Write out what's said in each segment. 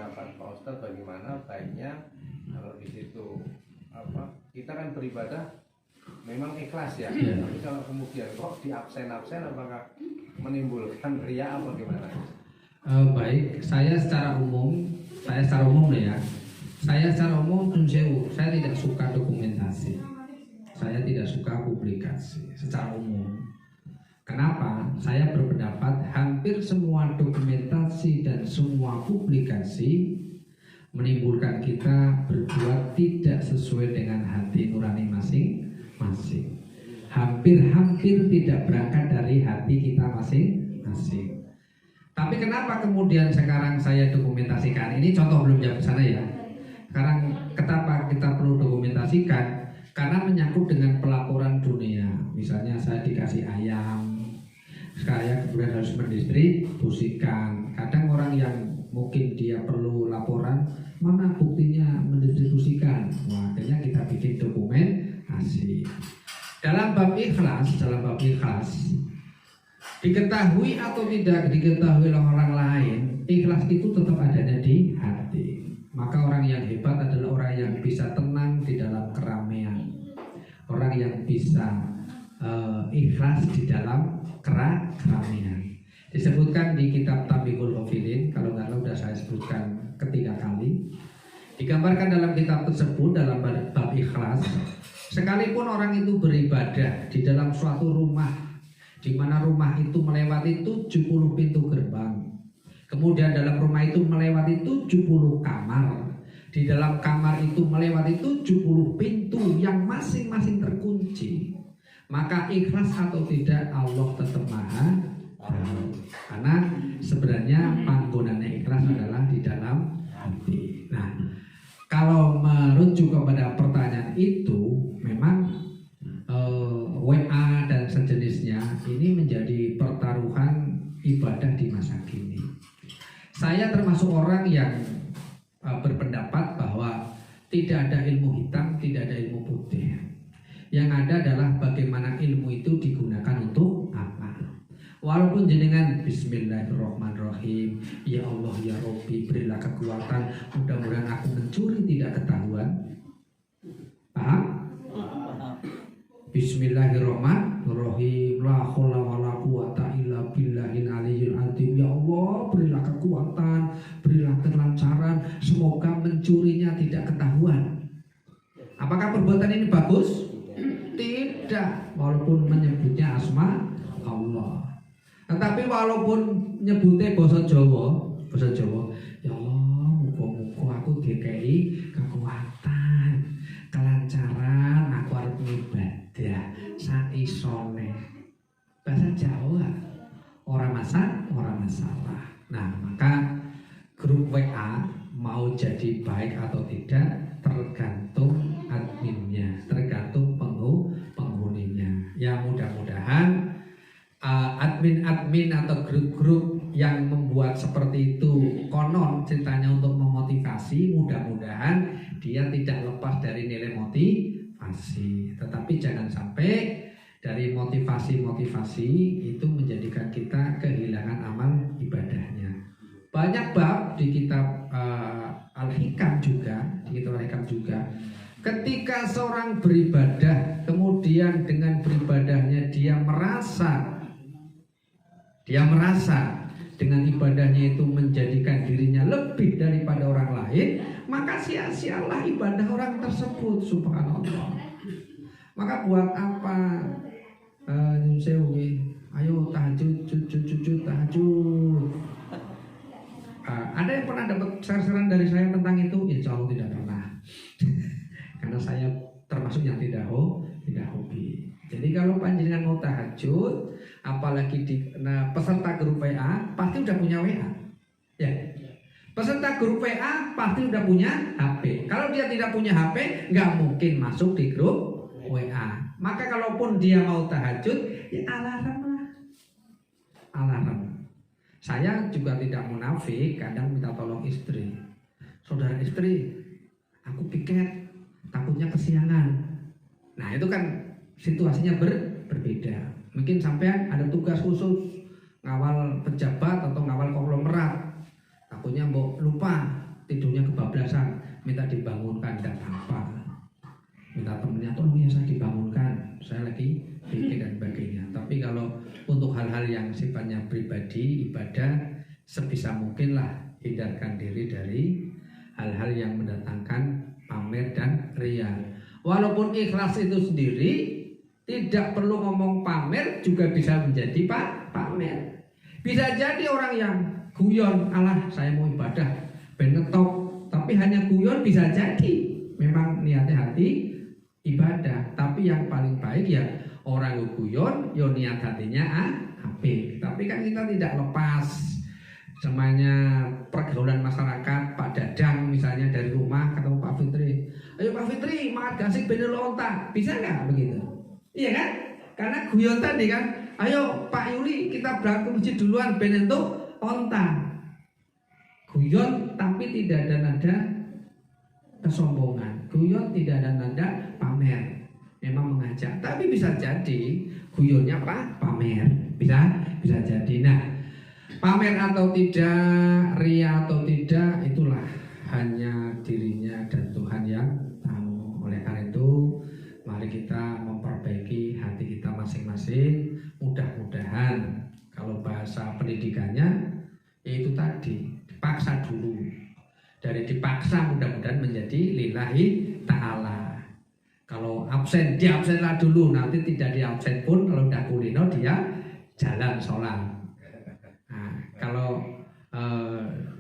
pendapat Pak Ustadz bagaimana baiknya kalau di situ kita kan beribadah memang ikhlas ya, tapi kalau kemudian kok di absen apakah menimbulkan riya apa gimana? Baik, saya secara umum ya. Saya secara umum saya tidak suka dokumentasi. Saya tidak suka publikasi secara umum. Kenapa? Saya berpendapat hampir semua dokumentasi dan semua publikasi menimbulkan kita berbuat tidak sesuai dengan hati nurani masing-masing. Hampir tidak berangkat dari hati kita masing-masing. Tapi kenapa kemudian sekarang saya dokumentasikan? Ini contoh belum jauh sana ya. Sekarang kenapa kita perlu dokumentasikan? Karena menyangkut dengan pelaporan dunia. Misalnya saya dikasih ayam, saya kemudian harus mendistribusikan. Kadang orang yang mungkin dia perlu laporan, mana buktinya mendistribusikan? Wah, akhirnya kita bikin dokumentasi. Dalam bab ikhlas, diketahui atau tidak diketahui oleh orang lain, ikhlas itu tetap adanya di hati. Maka orang yang hebat adalah orang yang bisa tenang di dalam keramaian, orang yang bisa ikhlas di dalam keramaian. Disebutkan di kitab Tabihul Ghafilin, kalau nggak salah sudah saya sebutkan ketiga kali. Digambarkan dalam kitab tersebut dalam bab ikhlas, sekalipun orang itu beribadah di dalam suatu rumah, di mana rumah itu melewati 70 pintu gerbang. Kemudian dalam rumah itu melewati 70 kamar. Di dalam kamar itu melewati 70 pintu yang masing-masing terkunci. Maka ikhlas atau tidak Allah tetap maha tahu. Karena sebenarnya panggonannya ikhlas adalah di dalam hati. Nah, kalau merujuk kepada pertanyaan itu, memang WA dan sejenisnya ini menjadi pertaruhan ibadah di masa kini. Saya termasuk orang yang berpendapat bahwa tidak ada ilmu hitam, tidak ada ilmu putih. Yang ada adalah bagaimana ilmu itu digunakan untuk apa. Walaupun jenengan Bismillahirrahmanirrahim, ya Allah ya Rabbi berilah kekuatan, mudah-mudahan aku mencuri tidak ketahuan. Paham? Bismillahirrahmanirrahim, la haula wala quwata illa billahil aliyyil azim. Ya Allah, berilah kekuatan, berilah kelancaran, semoga mencurinya tidak ketahuan. Apakah perbuatan ini bagus? Tidak, walaupun menyebutnya asma Allah. Tetapi walaupun nyebutnya basa Jawa, ya Allah, muga-muga aku dikei kekuatan, kelancaran, aku harus ibadah saisone. Bahasa Jawa orang masalah. Nah, maka grup WA mau jadi baik atau tidak tergantung adminnya, tergantung penghuninya. Ya mudah-mudahan admin-admin atau grup-grup yang membuat seperti itu konon ceritanya untuk memotivasi, mudah-mudahan dia tidak lepas dari nilai motivasi. Tetapi jangan sampai dari motivasi-motivasi itu menjadikan kita kehilangan amal ibadahnya. Banyak bab di kitab Al-Hikam juga, ketika seorang beribadah, kemudian dengan beribadahnya dia merasa dengan ibadahnya itu menjadikan dirinya lebih daripada orang lain, maka sia-sialah ibadah orang tersebut. Subhanallah. Maka buat apa ayo tahajud, tahajud. Ada yang pernah dapat saran dari saya tentang itu? Insya Allah tidak pernah. Karena saya termasuk yang tidak hobi. Jadi kalau panjenengan mau tahajud, apalagi peserta grup WA pasti udah punya WA. Ya. Peserta grup WA pasti udah punya HP. Kalau dia tidak punya HP, nggak mungkin masuk di grup WA. Maka kalaupun dia mau tahajud, ya alarm lah. Alarm. Saya juga tidak munafik, kadang minta tolong istri. Saudara istri, aku piket, takutnya kesiangan. Nah itu kan situasinya berbeda. Mungkin sampean ada tugas khusus ngawal pejabat atau ngawal konglomerat. Takutnya mbok lupa. dari hal-hal yang mendatangkan pamer dan ria. Walaupun ikhlas itu sendiri tidak perlu ngomong pamer juga bisa menjadi pamer. Bisa jadi orang yang guyon, alah saya mau ibadah ben ngetok, tapi hanya guyon bisa jadi memang niatnya hati ibadah. Tapi yang paling baik ya orang guyon yo niat hatinya apik. Tapi kan kita tidak lepas semuanya pergaulan masyarakat. Pak Dadang misalnya dari rumah ketemu Pak Fitri, ayo Pak Fitri makan gasik bener lontar, bisa nggak begitu? Iya kan? Karena guyon tadi kan, ayo Pak Yuli kita berangkat ke masjid duluan ben entuk onta. Guyon tapi tidak ada nada kesombongan, guyon tidak ada nada pamer, memang mengajak. Tapi bisa jadi guyonnya pamer, bisa jadi. Nah, pamer atau tidak, ria atau tidak, itulah hanya dirinya dan Tuhan yang tahu. Oleh karena itu, mari kita memperbaiki hati kita masing-masing. Mudah-mudahan kalau bahasa pendidikannya yaitu tadi, dipaksa dulu. Dari dipaksa mudah-mudahan menjadi lillahi ta'ala. Kalau absen, diabsenlah dulu. Nanti tidak diabsen pun kalau udah kulino dia jalan sholat. Nah, kalau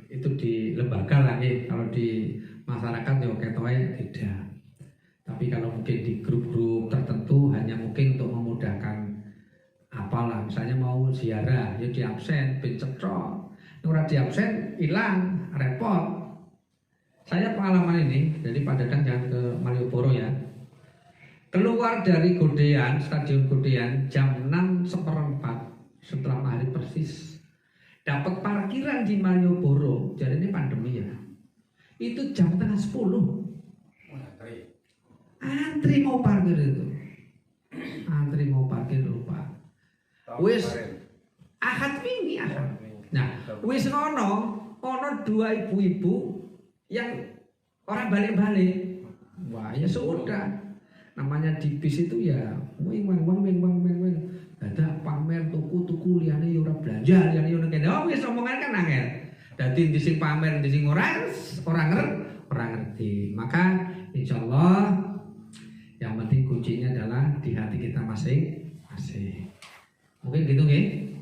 itu di lembaga lah, kalau di masyarakat ya ketoe tidak. Tapi kalau mungkin di grup-grup tertentu hanya mungkin untuk memudahkan apalah, misalnya mau ziarah ya diabsen, bencetrok. Ora diabsen hilang, repot. Saya pengalaman ini, jadi Pak Dadang jangan ke Malioboro ya. Keluar dari Godean, Stadion Godean jam 6:15 setelah maghrib persis. Dapat parkiran di Malioboro, jadi ini pandemi ya. Itu jam 9:30. Antri mau parkir itu. Antri mau parkir lupa. Wis Ahad wingi Ahad. Nah, wis ono dua ibu-ibu yang orang balik-balik. Wah, ya sudah. Namanya di bis itu ya wing. Ada pamer tuku liyane ya ora belanja, liyane yo kene. Oh, wis omongan kan angel. Dadi sing pamer, sing ora ngerti. Maka insyaallah yang penting kuncinya adalah di hati kita masing-masing. Mungkin gitu nggih.